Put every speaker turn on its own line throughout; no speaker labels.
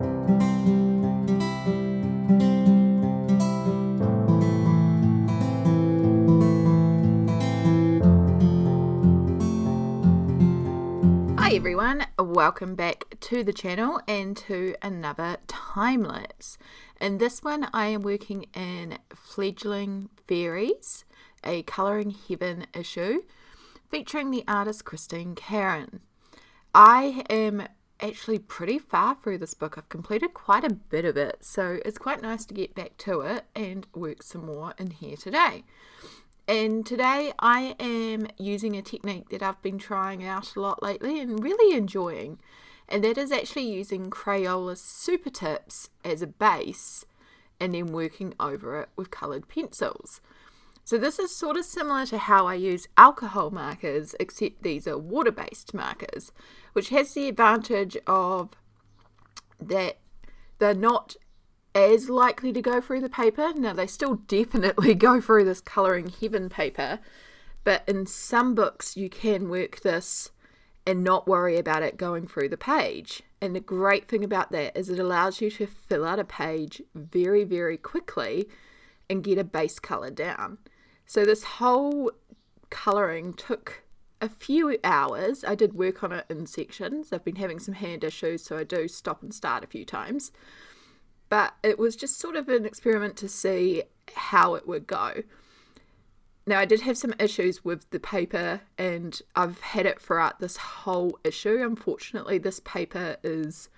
Hi everyone, welcome back to the channel and to another time-lapse. In this one I am working in Fledgling Fairies, a Colouring Heaven issue featuring the artist Karron. I am actually pretty far through this book. I've completed quite a bit of it, so it's quite nice to get back to it and work some more in here today. And today I am using a technique that I've been trying out a lot lately and really enjoying, and that is actually using Crayola super tips as a base and then working over it with coloured pencils. So this is sort of similar to how I use alcohol markers, except these are water-based markers, which has the advantage of that they're not as likely to go through the paper. Now they still definitely go through this Colouring Heaven paper, but in some books you can work this and not worry about it going through the page. And the great thing about that is it allows you to fill out a page very, very quickly and get a base colour down. So this whole colouring took a few hours. I did work on it in sections. I've been having some hand issues, so I do stop and start a few times. But it was just sort of an experiment to see how it would go. Now, I did have some issues with the paper, and I've had it throughout this whole issue. Unfortunately, this paper is,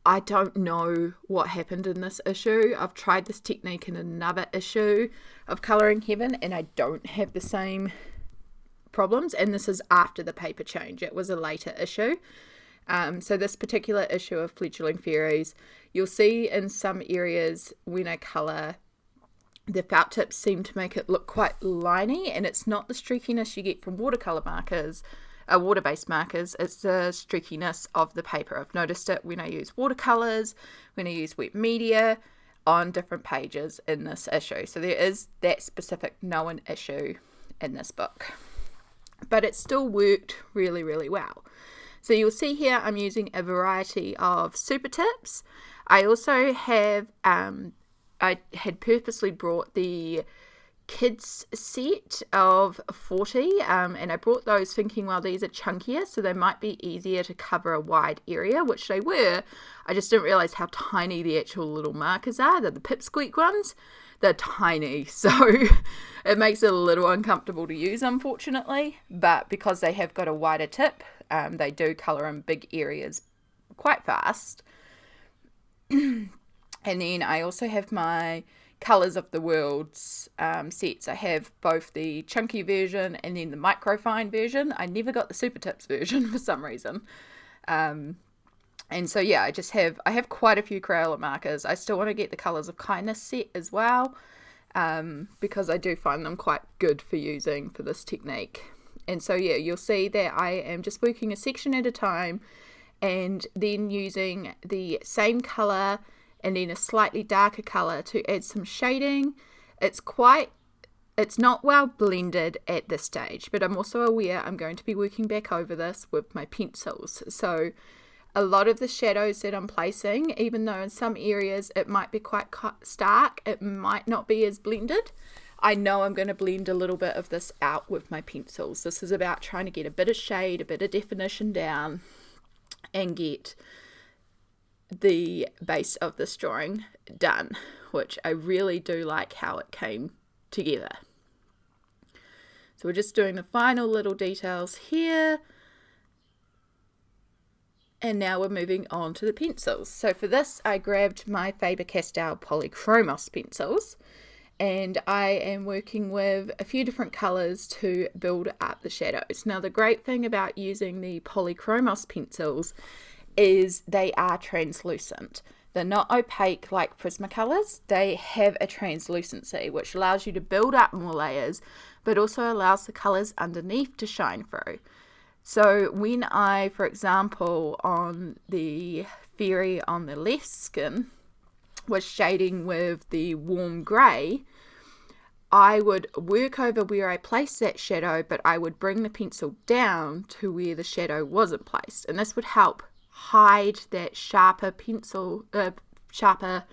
I don't know what happened in this issue. I've tried this technique in another issue of Colouring Heaven, and I don't have the same problems. And this is after the paper change. It was a later issue. So this particular issue of Fledgling Fairies, you'll see in some areas when I colour, the felt tips seem to make it look quite liney, and it's not the streakiness you get from watercolour markers, water-based markers, it's the streakiness of the paper. I've noticed it when I use watercolours, when I use wet media, on different pages in this issue. So there is that specific known issue in this book. But it still worked really, really well. So you'll see here I'm using a variety of super tips. I also have, I had purposely brought the kids set of 40 and I brought those thinking, well, these are chunkier, so they might be easier to cover a wide area, which they were. I just didn't realize how tiny the actual little markers are. They're the pipsqueak ones. They're tiny, so it makes it a little uncomfortable to use, unfortunately, but because they have got a wider tip, they do colour in big areas quite fast. And then I also have my Colours of the Worlds sets. I have both the chunky version and then the microfine version. I never got the super tips version for some reason. And so yeah, I have quite a few Crayola markers. I still want to get the Colours of Kindness set as well, because I do find them quite good for using for this technique. And so yeah, you'll see that I am just working a section at a time and then using the same colour and then a slightly darker colour to add some shading. It's not well blended at this stage, but I'm also aware I'm going to be working back over this with my pencils. So a lot of the shadows that I'm placing, even though in some areas it might be quite stark, it might not be as blended. I know I'm going to blend a little bit of this out with my pencils. This is about trying to get a bit of shade, a bit of definition down, and get the base of this drawing done, which I really do like how it came together. So we're just doing the final little details here. And now we're moving on to the pencils. So for this, I grabbed my Faber-Castell Polychromos pencils, and I am working with a few different colours to build up the shadows. Now the great thing about using the Polychromos pencils is they are translucent. They're not opaque like Prismacolors. They have a translucency, which allows you to build up more layers, but also allows the colours underneath to shine through. So when I, for example, on the fairy on the left skin, was shading with the warm grey, I would work over where I placed that shadow, but I would bring the pencil down to where the shadow wasn't placed. And this would help hide that sharper sharper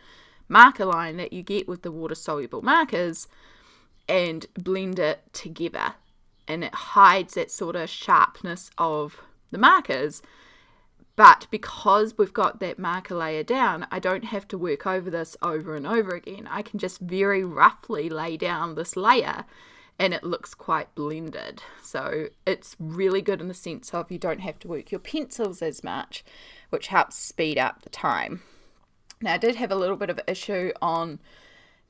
marker line that you get with the water soluble markers and blend it together, and it hides that sort of sharpness of the markers. But because we've got that marker layer down, I don't have to work over this over and over again. I can just very roughly lay down this layer and it looks quite blended. So it's really good in the sense of you don't have to work your pencils as much, which helps speed up the time. Now, I did have a little bit of an issue on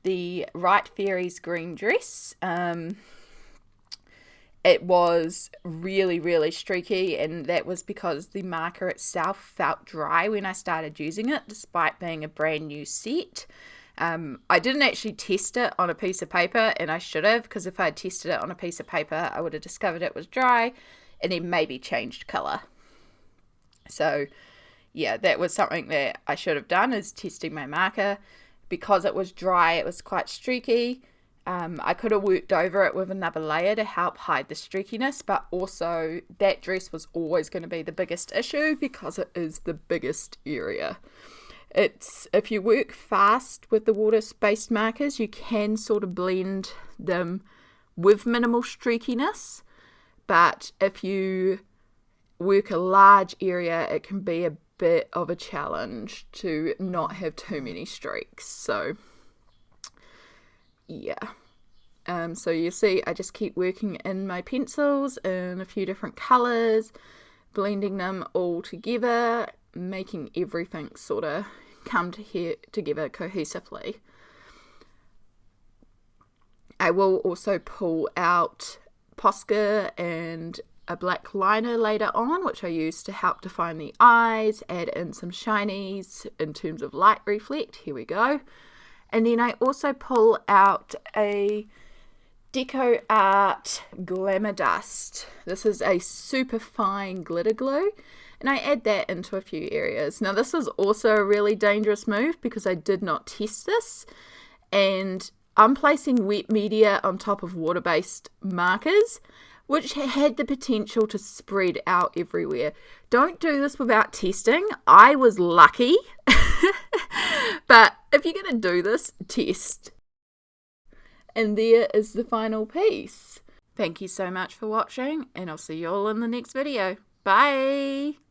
the right Fairies green dress. It was really, really streaky, and that was because the marker itself felt dry when I started using it, despite being a brand new set. I didn't actually test it on a piece of paper, and I should have, because if I had tested it on a piece of paper, I would have discovered it was dry and then maybe changed colour. So yeah, that was something that I should have done, is testing my marker. Because it was dry, it was quite streaky. I could have worked over it with another layer to help hide the streakiness, but also that dress was always going to be the biggest issue because it is the biggest area. If you work fast with the water-based markers, you can sort of blend them with minimal streakiness, but if you work a large area, it can be a bit of a challenge to not have too many streaks. So yeah, so you see I just keep working in my pencils in a few different colours, blending them all together, making everything sort of come together cohesively. I will also pull out Posca and a black liner later on, which I use to help define the eyes, add in some shinies in terms of light reflect. Here we go. And then I also pull out a Deco Art Glamour Dust. This is a super fine glitter glue, and I add that into a few areas. Now this is also a really dangerous move because I did not test this, and I'm placing wet media on top of water-based markers, which had the potential to spread out everywhere. Don't do this without testing. I was lucky. But if you're going to do this, test. And there is the final piece. Thank you so much for watching, and I'll see you all in the next video. Bye!